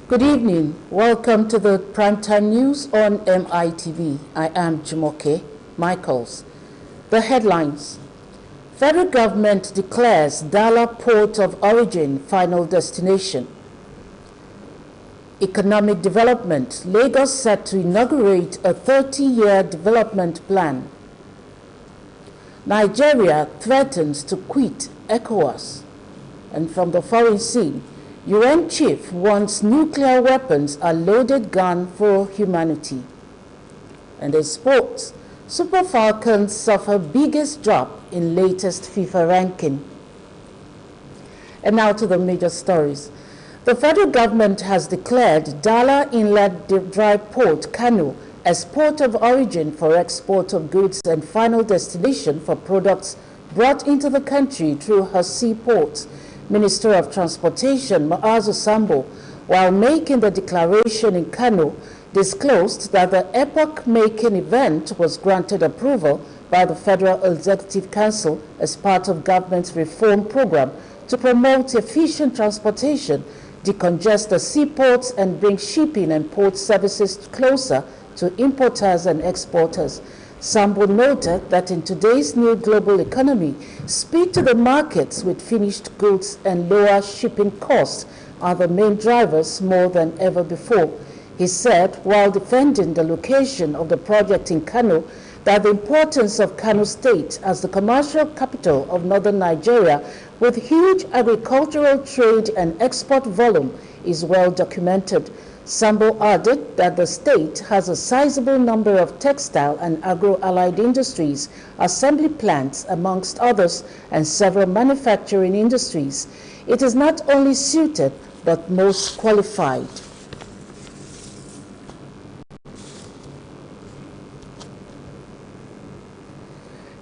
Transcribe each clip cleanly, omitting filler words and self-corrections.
Good evening. Welcome to the primetime news on MITV. I am Jumoke Michaels. The headlines. Federal government declares Dala port of origin final destination. Economic development. Lagos set to inaugurate a 30-year development plan. Nigeria threatens to quit ECOWAS. And from the foreign scene, UN chief wants nuclear weapons a loaded gun for humanity. And in sports, Super Falcons suffer biggest drop in latest FIFA ranking. And now to the major stories. The federal government has declared Dala Inlet Dry Port, Kano, as port of origin for export of goods and final destination for products brought into the country through her seaports. Minister of Transportation Maazu Sambo, while making the declaration in Kano, disclosed that the epoch-making event was granted approval by the Federal Executive Council as part of government's reform program to promote efficient transportation, decongest the seaports, and bring shipping and port services closer to importers and exporters. Sambo noted that in today's new global economy, speed to the markets with finished goods and lower shipping costs are the main drivers more than ever before. He said, while defending the location of the project in Kano, that the importance of Kano State as the commercial capital of northern Nigeria with huge agricultural trade and export volume is well documented. Sambo added that the state has a sizable number of textile and agro-allied industries, assembly plants amongst others, and several manufacturing industries. It is not only suited but most qualified.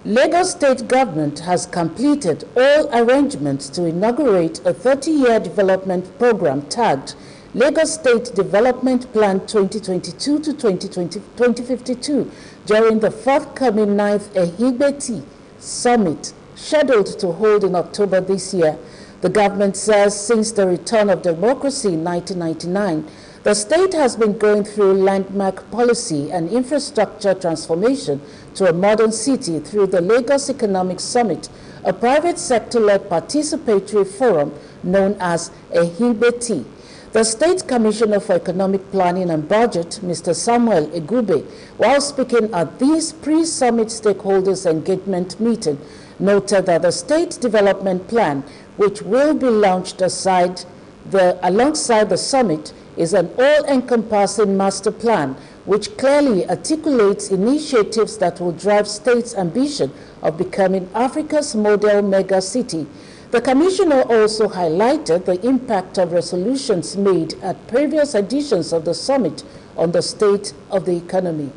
Lagos State Government has completed all arrangements to inaugurate a 30-year development program tagged Lagos State Development Plan 2022 to 2052 during the forthcoming 9th Ehigbe Summit, scheduled to hold in October this year. The government says since the return of democracy in 1999, the state has been going through landmark policy and infrastructure transformation to a modern city through the Lagos Economic Summit, a private sector-led participatory forum known as Ehigbe. The State Commissioner for Economic Planning and Budget, Mr. Samuel Egube, while speaking at this pre-summit stakeholders engagement meeting, noted that the State Development Plan, which will be launched alongside the summit, is an all-encompassing master plan which clearly articulates initiatives that will drive state's ambition of becoming Africa's model mega city. The Commissioner also highlighted the impact of resolutions made at previous editions of the summit on the state of the economy.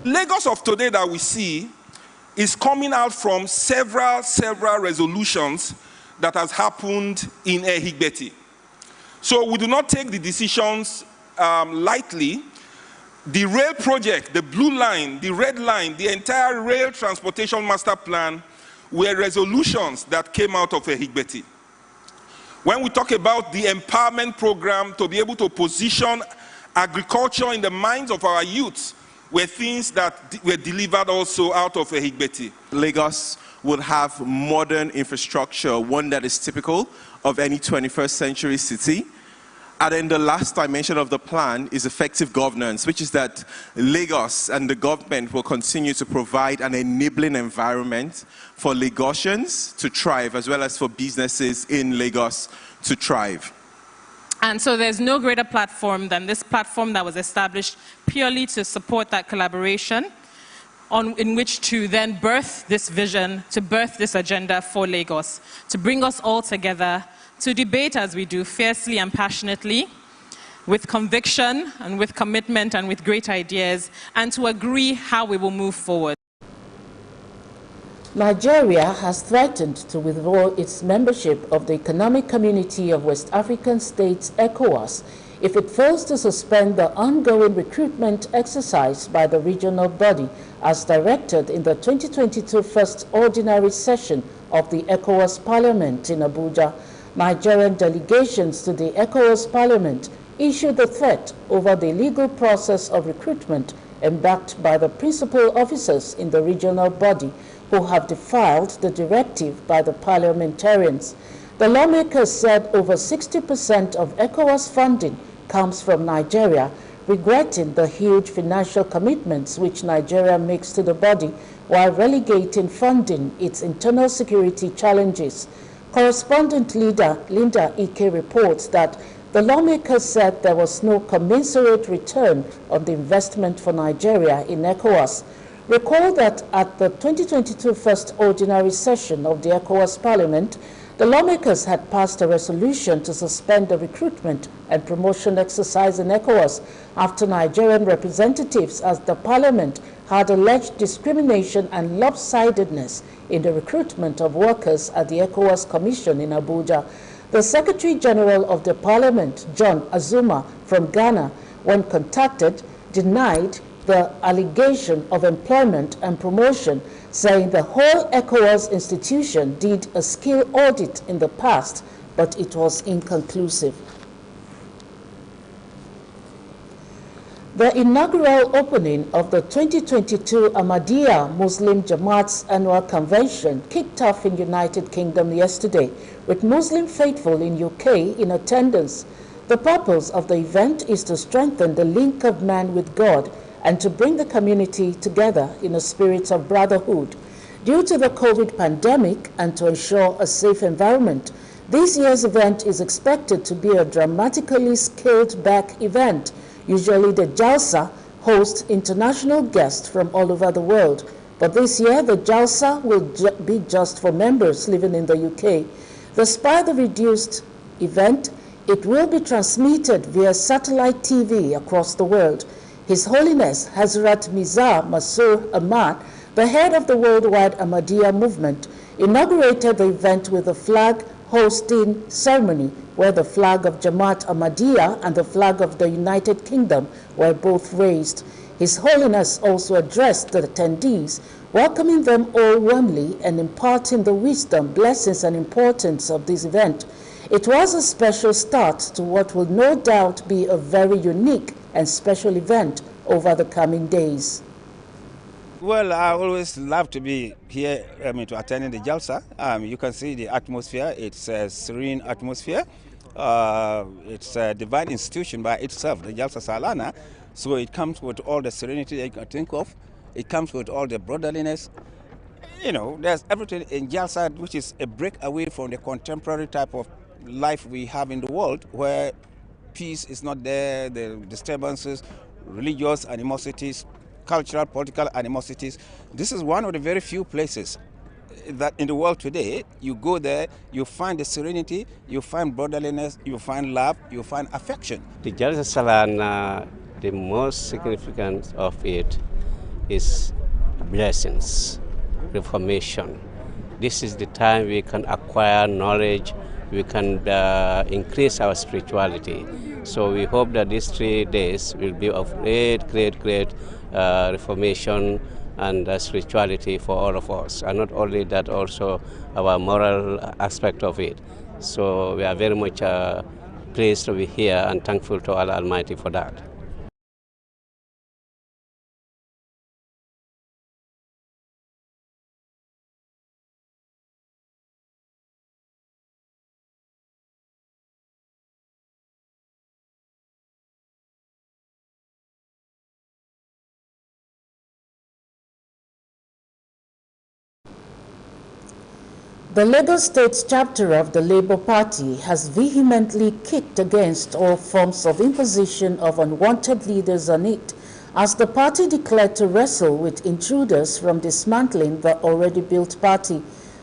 Lagos of today that we see is coming out from several resolutions that has happened in Ehigbe. So we do not take the decisions lightly. The rail project, the blue line, the red line, the entire rail transportation master plan were resolutions that came out of Ehigbe. When we talk about the empowerment program to be able to position agriculture in the minds of our youths, were things that were delivered also out of Ehigbe. Lagos would have modern infrastructure, one that is typical of any 21st century city. And then the last dimension of the plan is effective governance, which is that Lagos and the government will continue to provide an enabling environment for Lagosians to thrive, as well as for businesses in Lagos to thrive. And so there's no greater platform than this platform that was established purely to support that collaboration, in which to then birth this vision, to birth this agenda for Lagos, to bring us all together, to debate as we do, fiercely and passionately, with conviction and with commitment and with great ideas, and to agree how we will move forward. Nigeria has threatened to withdraw its membership of the Economic Community of West African States, ECOWAS, if it fails to suspend the ongoing recruitment exercise by the regional body as directed in the 2022 first ordinary session of the ECOWAS Parliament in Abuja. Nigerian delegations to the ECOWAS Parliament issued a threat over the illegal process of recruitment embarked by the principal officers in the regional body who have defied the directive by the parliamentarians. The lawmakers said over 60% of ECOWAS funding comes from Nigeria, regretting the huge financial commitments which Nigeria makes to the body while relegating funding its internal security challenges. Correspondent Linda Ike reports that the lawmakers said there was no commensurate return on the investment for Nigeria in ECOWAS. Recall that at the 2022 first ordinary session of the ECOWAS Parliament, the lawmakers had passed a resolution to suspend the recruitment and promotion exercise in ECOWAS after Nigerian representatives at the Parliament had alleged discrimination and lopsidedness in the recruitment of workers at the ECOWAS Commission in Abuja. The Secretary General of the Parliament, John Azuma from Ghana, when contacted, denied the allegation of employment and promotion, saying the whole ECOWAS institution did a skill audit in the past, but it was inconclusive. The inaugural opening of the 2022 Ahmadiyya Muslim Jamaat's annual convention kicked off in United Kingdom yesterday, with Muslim faithful in UK in attendance. The purpose of the event is to strengthen the link of man with God and to bring the community together in a spirit of brotherhood. Due to the COVID pandemic and to ensure a safe environment, this year's event is expected to be a dramatically scaled-back event. Usually the Jalsa hosts international guests from all over the world, but this year the Jalsa will be just for members living in the UK. Despite the reduced event, it will be transmitted via satellite TV across the world. His Holiness Hazrat Mirza Masroor Ahmad, the head of the worldwide Ahmadiyya movement, inaugurated the event with a flag hosting ceremony where the flag of Jamaat Ahmadiyya and the flag of the United Kingdom were both raised. His Holiness also addressed the attendees, welcoming them all warmly and imparting the wisdom, blessings, and importance of this event. It was a special start to what will no doubt be a very unique and special event over the coming days. Well, I always love to be here, to attend the Jalsa. You can see the atmosphere. It's a serene atmosphere. It's a divine institution by itself, the Jalsa Salana. So it comes with all the serenity you can think of. It comes with all the brotherliness. You know, there's everything in Jalsa which is a break away from the contemporary type of life we have in the world, where peace is not there, the disturbances, religious animosities, cultural, political animosities. This is one of the very few places that in the world today, you go there, you find the serenity, you find brotherliness, you find love, you find affection. The Jalsa Salana, the most significant of it is blessings, reformation. This is the time we can acquire knowledge, we can increase our spirituality. So we hope that these 3 days will be of great reformation and spirituality for all of us. And not only that, also our moral aspect of it. So we are very much pleased to be here and thankful to Allah Almighty for that. The Lagos State chapter of the Labour Party has vehemently kicked against all forms of imposition of unwanted leaders on it, as the party declared to wrestle with intruders from dismantling the already built party.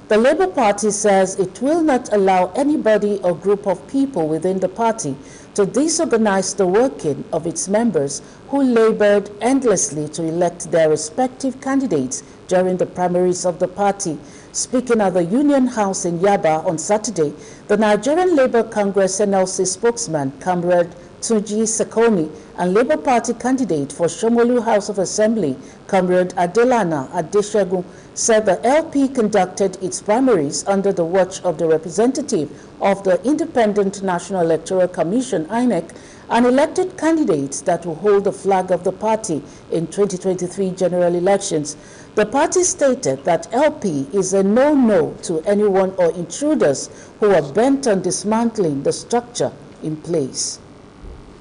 The Labour Party says it will not allow anybody or group of people within the party to disorganize the working of its members who labored endlessly to elect their respective candidates during the primaries of the party. Speaking at the Union House in Yaba on Saturday, the Nigerian Labour Congress NLC spokesman, Comrade Tunji Sekomi, and Labour Party candidate for Shomolu House of Assembly, Comrade Adelana Adeshegun, said the LP conducted its primaries under the watch of the representative of the Independent National Electoral Commission, INEC, and elected candidates that will hold the flag of the party in 2023 general elections. The party stated that LP is a no-no to anyone or intruders who are bent on dismantling the structure in place.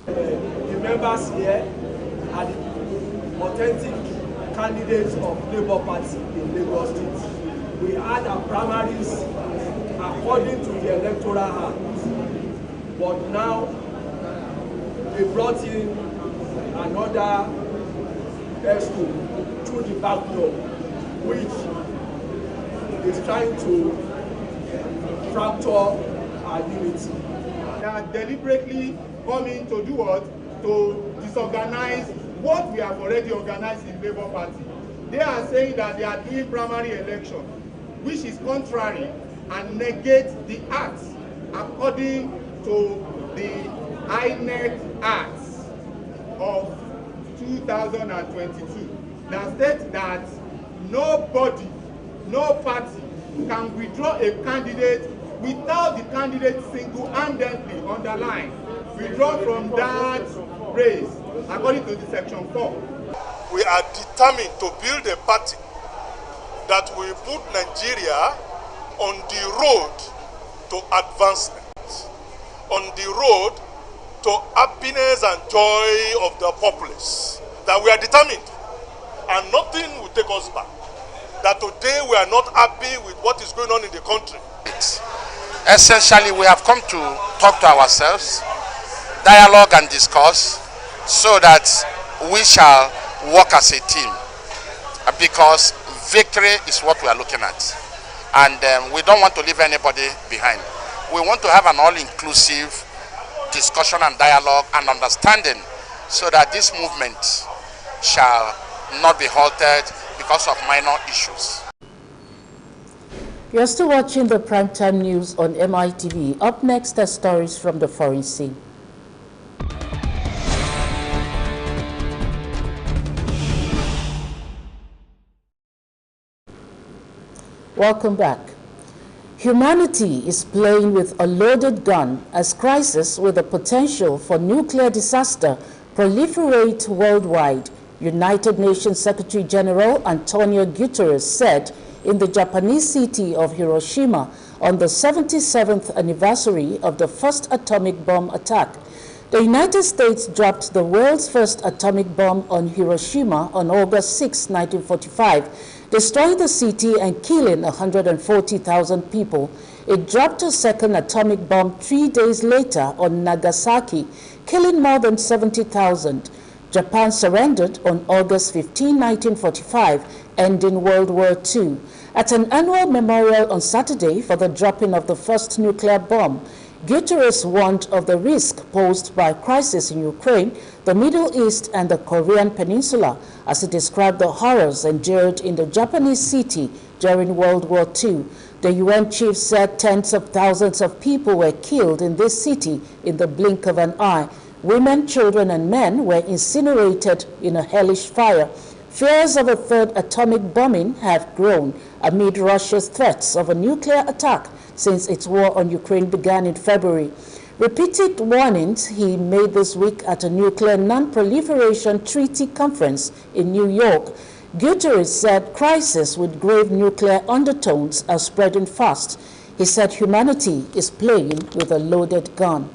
The members here are the authentic candidates of Labour Party in Lagos State. We had our primaries according to the Electoral Act, but now we brought in another ESCO through the back door, which is trying to fracture our unity. They are deliberately coming to do what? To disorganize what we have already organized in Labour Party. They are saying that they are doing primary election, which is contrary and negates the acts according to the INEC Acts of 2022 that states that nobody, no party can withdraw a candidate without the candidate single-handedly underlined withdrawn from that race according to the section 4. We are determined to build a party that will put Nigeria on the road to advancement, on the road to happiness and joy of the populace. That we are determined and nothing will take us back. That today we are not happy with what is going on in the country. Essentially, we have come to talk to ourselves, dialogue and discuss, so that we shall work as a team, because victory is what we are looking at, and we don't want to leave anybody behind. We want to have an all-inclusive discussion and dialogue and understanding, so that this movement shall not be halted because of minor issues. You're still watching the primetime news on MITV. Up next are stories from the foreign scene. Welcome back. Humanity is playing with a loaded gun as crisis with the potential for nuclear disaster proliferate worldwide, United Nations Secretary General Antonio Guterres said in the Japanese city of Hiroshima on the 77th anniversary of the first atomic bomb attack. The United States dropped the world's first atomic bomb on Hiroshima on August 6, 1945, destroying the city and killing 140,000 people. It dropped a second atomic bomb 3 days later on Nagasaki, killing more than 70,000. Japan surrendered on August 15, 1945, ending World War II. At an annual memorial on Saturday for the dropping of the first nuclear bomb, Guterres warned of the risk posed by crisis in Ukraine, the Middle East, and the Korean Peninsula, as he described the horrors endured in the Japanese city during World War II. The UN chief said tens of thousands of people were killed in this city in the blink of an eye. Women, children, and men were incinerated in a hellish fire. Fears of a third atomic bombing have grown amid Russia's threats of a nuclear attack since its war on Ukraine began in February. Repeated warnings he made this week at a nuclear non-proliferation treaty conference in New York. Guterres said crises with grave nuclear undertones are spreading fast. He said humanity is playing with a loaded gun.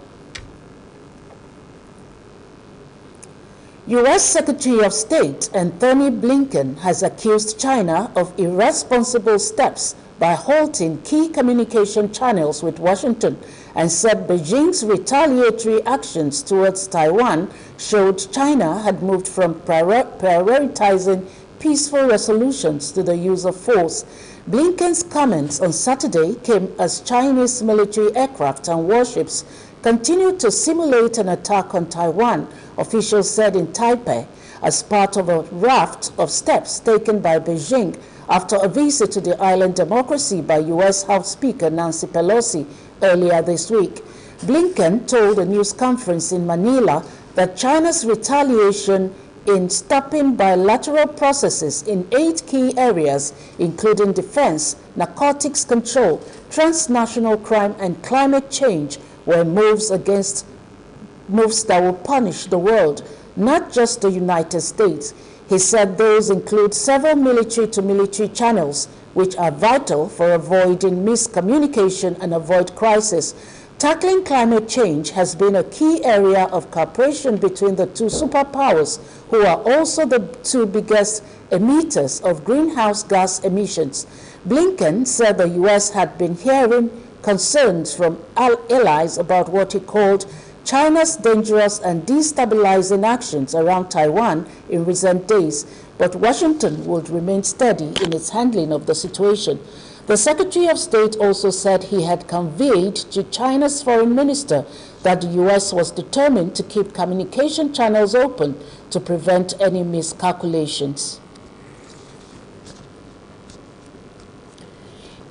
U.S. Secretary of State Anthony Blinken has accused China of irresponsible steps by halting key communication channels with Washington and said Beijing's retaliatory actions towards Taiwan showed China had moved from prioritizing peaceful resolutions to the use of force. Blinken's comments on Saturday came as Chinese military aircraft and warships continued to simulate an attack on Taiwan, officials said in Taipei, as part of a raft of steps taken by Beijing after a visit to the island democracy by U.S. House Speaker Nancy Pelosi earlier this week. Blinken told a news conference in Manila that China's retaliation in stopping bilateral processes in 8 key areas, including defense, narcotics control, transnational crime, and climate change, were moves that will punish the world, not just the United States. He said those include several military-to-military channels, which are vital for avoiding miscommunication and avoid crisis. Tackling climate change has been a key area of cooperation between the two superpowers, who are also the 2 biggest emitters of greenhouse gas emissions. Blinken said the U.S. had been hearing concerns from allies about what he called China's dangerous and destabilizing actions around Taiwan in recent days, but Washington would remain steady in its handling of the situation. The Secretary of State also said he had conveyed to China's foreign minister that the U.S. was determined to keep communication channels open to prevent any miscalculations.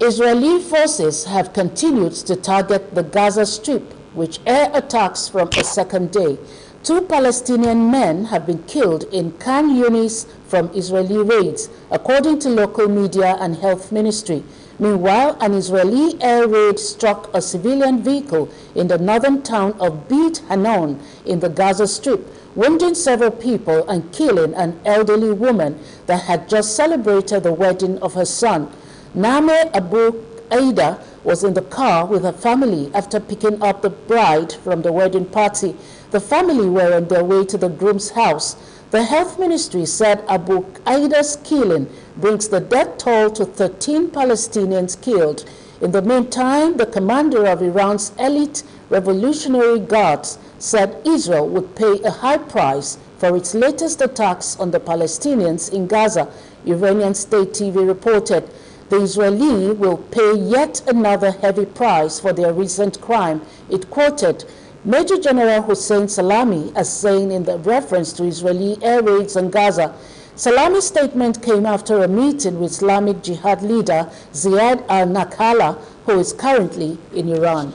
Israeli forces have continued to target the Gaza Strip, with air attacks from a second day. 2 Palestinian men have been killed in Khan Yunis from Israeli raids, according to local media and health ministry. Meanwhile, an Israeli air raid struck a civilian vehicle in the northern town of Beit Hanon in the Gaza Strip, wounding several people and killing an elderly woman that had just celebrated the wedding of her son. Naameh Abu Aida was in the car with her family after picking up the bride from the wedding party. The family were on their way to the groom's house. The health ministry said Abu Aida's killing brings the death toll to 13 Palestinians killed. In the meantime, the commander of Iran's elite Revolutionary Guards said Israel would pay a high price for its latest attacks on the Palestinians in Gaza. Iranian state TV reported the Israeli will pay yet another heavy price for their recent crime. It quoted Major General Hussein Salami as saying in the reference to Israeli air raids on Gaza. Salami's statement came after a meeting with Islamic Jihad leader Ziad al-Nakhala, who is currently in Iran.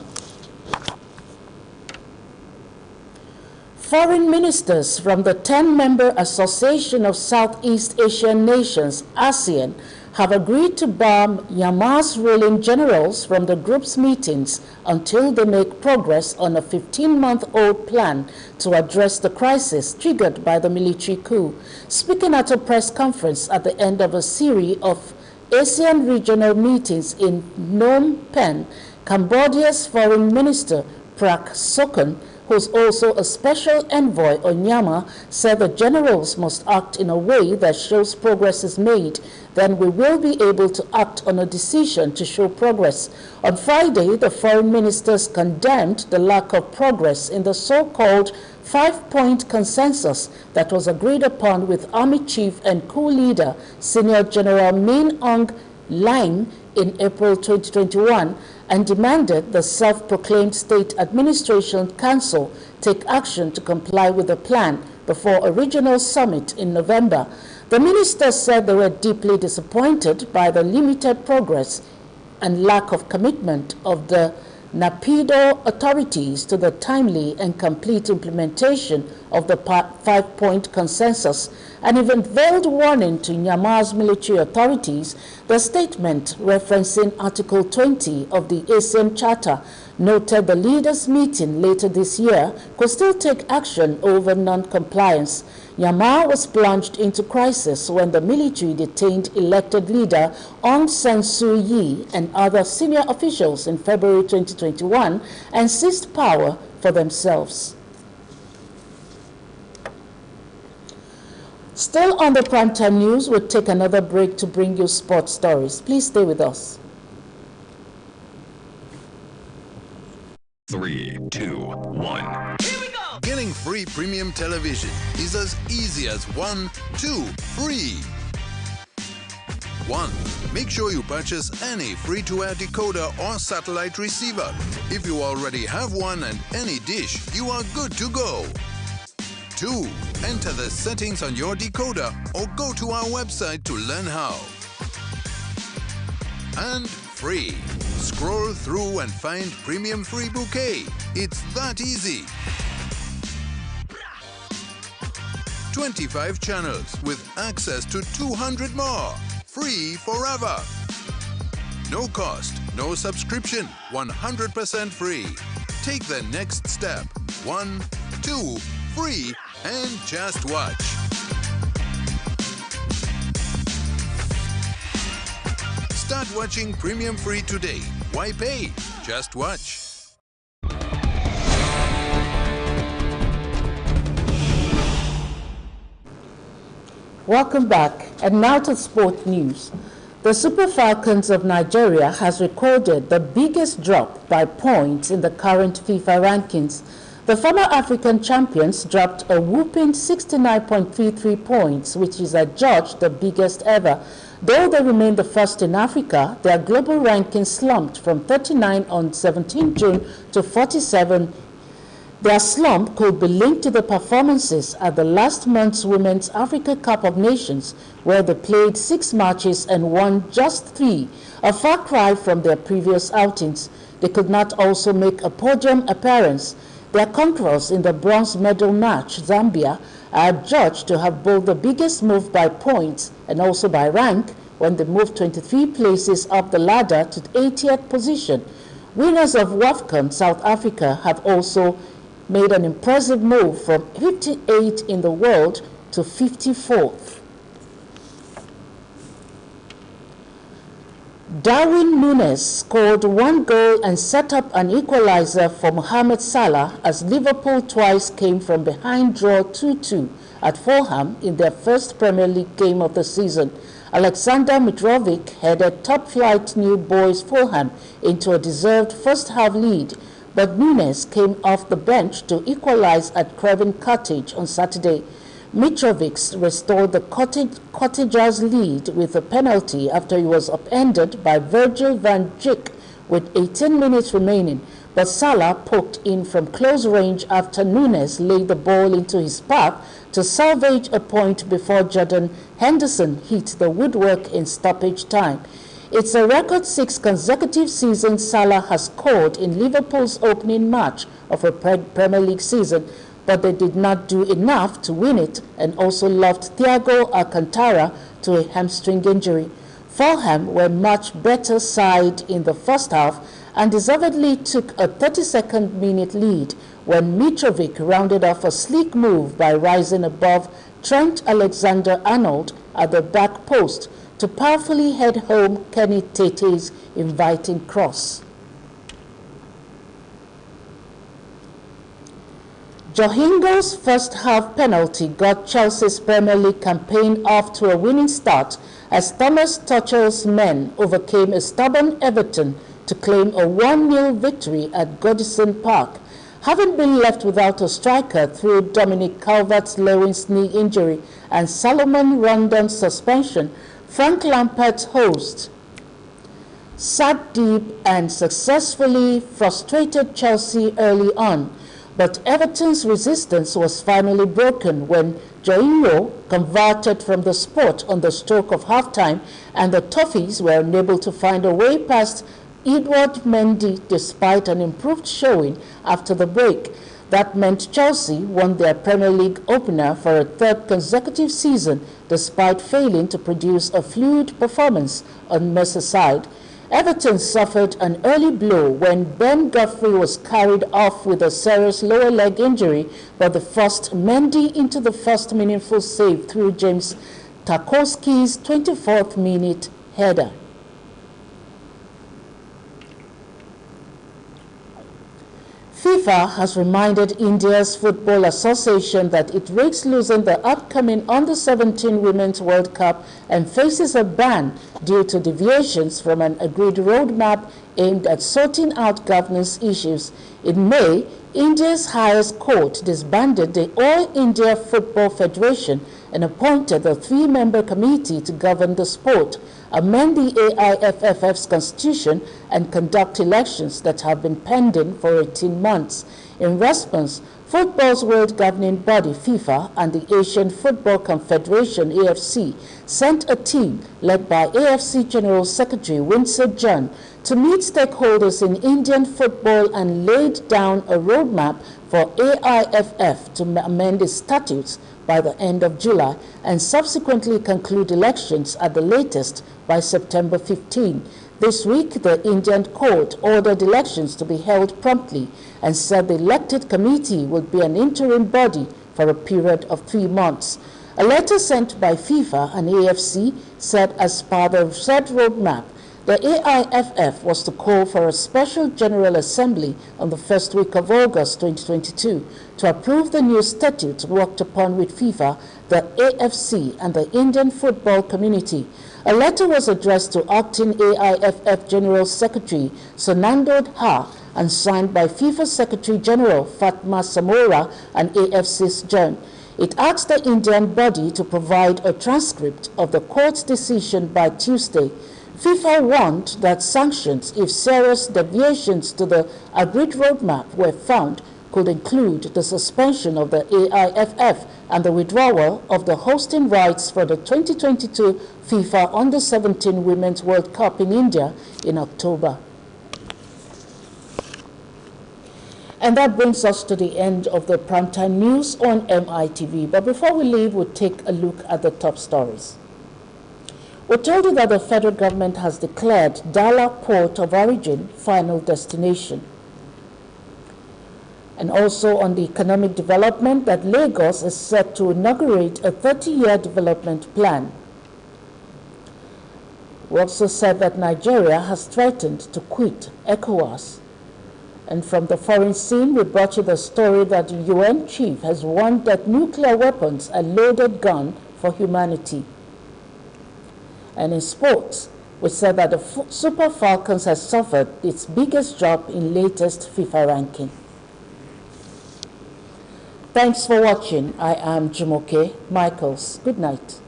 Foreign ministers from the 10-member Association of Southeast Asian Nations, ASEAN, have agreed to bar Myanmar's ruling generals from the group's meetings until they make progress on a 15-month-old plan to address the crisis triggered by the military coup. Speaking at a press conference at the end of a series of ASEAN regional meetings in Phnom Penh, Cambodia's Foreign Minister Prak Sokhonn, who's also a special envoy on Myanmar, said the generals must act in a way that shows progress is made. Then we will be able to act on a decision to show progress. On Friday, the foreign ministers condemned the lack of progress in the so-called 5-point consensus that was agreed upon with Army Chief and coup leader Senior General Min Aung Hlaing in April 2021, and demanded the self-proclaimed State Administration Council take action to comply with the plan before a regional summit in November. The ministers said they were deeply disappointed by the limited progress and lack of commitment of the Naypyidaw authorities to the timely and complete implementation of the 5-point consensus, and even veiled warning to Myanmar's military authorities. The statement, referencing Article 20 of the ASEAN Charter, noted the leaders' meeting later this year could still take action over non-compliance. Myanmar was plunged into crisis when the military detained elected leader Aung San Suu Kyi and other senior officials in February 2021 and seized power for themselves. Still on the primetime news, we'll take another break to bring you sports stories. Please stay with us. 3, 2, 1. Getting free premium television is as easy as 1, 2, free. 1. Make sure you purchase any free-to-air decoder or satellite receiver. If you already have one and any dish, you are good to go. 2. Enter the settings on your decoder or go to our website to learn how. And free. Scroll through and find premium free bouquet. It's that easy. 25 channels with access to 200 more. Free forever. No cost, no subscription, 100% free. Take the next step. 1, 2, free, and just watch. Start watching premium free today. Why pay? Just watch. Welcome back, and now to sport news. The Super Falcons of Nigeria has recorded the biggest drop by points in the current FIFA rankings. The former African champions dropped a whooping 69.33 points, which is adjudged the biggest ever. Though they remain the first in Africa, their global ranking slumped from 39 on 17 June to 47. Their slump could be linked to the performances at the last month's Women's Africa Cup of Nations, where they played 6 matches and won just 3, a far cry from their previous outings. They could not also make a podium appearance. Their conquerors in the bronze medal match, Zambia, are judged to have both the biggest move by points and also by rank when they moved 23 places up the ladder to 80th position. Winners of WAFCON South Africa have also made an impressive move from 58 in the world to 54th. Darwin Núñez scored 1 goal and set up an equalizer for Mohamed Salah as Liverpool twice came from behind draw 2-2 at Fulham in their first Premier League game of the season. Alexander Mitrovic headed top-flight New Boys Fulham into a deserved first-half lead, but Núñez came off the bench to equalize at Craven Cottage on Saturday. Mitrovic restored the Cottagers' lead with a penalty after he was upended by Virgil van Dijk with 18 minutes remaining, but Salah poked in from close range after Núñez laid the ball into his path to salvage a point before Jordan Henderson hit the woodwork in stoppage time. It's a record 6 consecutive seasons Salah has scored in Liverpool's opening match of a Premier League season, but they did not do enough to win it and also lost Thiago Alcantara to a hamstring injury. Fulham were much better side in the first half and deservedly took a 32nd minute lead when Mitrovic rounded off a sleek move by rising above Trent Alexander-Arnold at the back post to powerfully head home Kenny Tete's inviting cross. Jorginho's first-half penalty got Chelsea's Premier League campaign off to a winning start as Thomas Tuchel's men overcame a stubborn Everton to claim a 1-0 victory at Goodison Park. Having been left without a striker through Dominic Calvert-Lewin's knee injury and Salomon Rondon's suspension, Frank Lampard's host sat deep and successfully frustrated Chelsea early on. But Everton's resistance was finally broken when Jorginho converted from the spot on the stroke of halftime, and the Toffees were unable to find a way past Edouard Mendy despite an improved showing after the break. That meant Chelsea won their Premier League opener for a 3rd consecutive season despite failing to produce a fluid performance on Merseyside. Everton suffered an early blow when Ben Godfrey was carried off with a serious lower leg injury, but they forced Mendy into the first meaningful save through James Tarkowski's 24th minute header. FIFA has reminded India's Football Association that it risks losing the upcoming Under-17 Women's World Cup and faces a ban due to deviations from an agreed roadmap aimed at sorting out governance issues. In May, India's highest court disbanded the All India Football Federation and appointed a 3-member committee to govern the sport, amend the AIFF's constitution, and conduct elections that have been pending for 18 months. In response, football's world governing body, FIFA, and the Asian Football Confederation, AFC, sent a team led by AFC General Secretary Winsor John to meet stakeholders in Indian football and laid down a roadmap for AIFF to amend its statutes by the end of July and subsequently conclude elections at the latest by September 15. This week, the Indian court ordered elections to be held promptly and said the elected committee would be an interim body for a period of 3 months. A letter sent by FIFA and AFC said as part of said roadmap, the AIFF was to call for a special General Assembly on the first week of August 2022 to approve the new statute worked upon with FIFA, the AFC, and the Indian football community. A letter was addressed to acting AIFF General Secretary Sonando Ha and signed by FIFA Secretary General Fatma Samora and AFC's John. It asked the Indian body to provide a transcript of the court's decision by Tuesday. FIFA warned that sanctions, if serious deviations to the agreed roadmap were found, could include the suspension of the AIFF and the withdrawal of the hosting rights for the 2022 FIFA Under-17 Women's World Cup in India in October. And that brings us to the end of the primetime news on MITV. But before we leave, we'll take a look at the top stories. We told you that the federal government has declared Dala Port of Origin final destination. And also on the economic development, that Lagos is set to inaugurate a 30-year development plan. We also said that Nigeria has threatened to quit ECOWAS. And from the foreign scene, we brought you the story that the UN chief has warned that nuclear weapons are a loaded gun for humanity. And in sports, we said that the Super Falcons has suffered its biggest drop in latest FIFA ranking. Thanks for watching. I am Jumoke Michaels. Good night.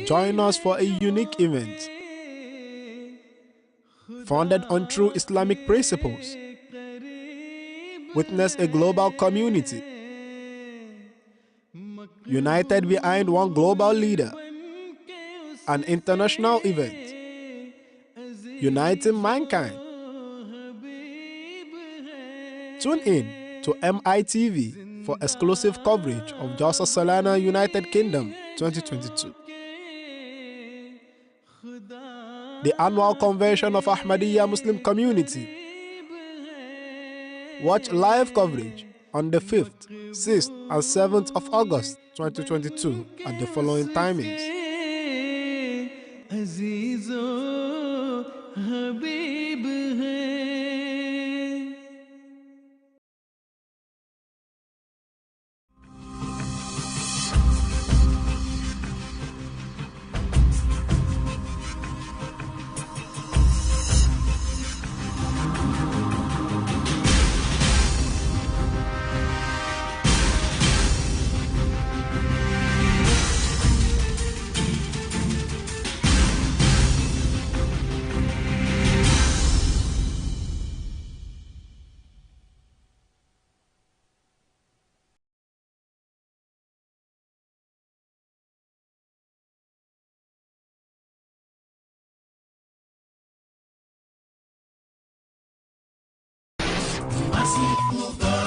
Join us for a unique event founded on true Islamic principles. Witness a global community united behind one global leader. An international event uniting mankind. Tune in to MITV for exclusive coverage of Jalsa Salana United Kingdom 2022. The annual convention of Ahmadiyya Muslim community. Watch live coverage on the 5th, 6th, and 7th of August 2022 at the following timings. Merciful God.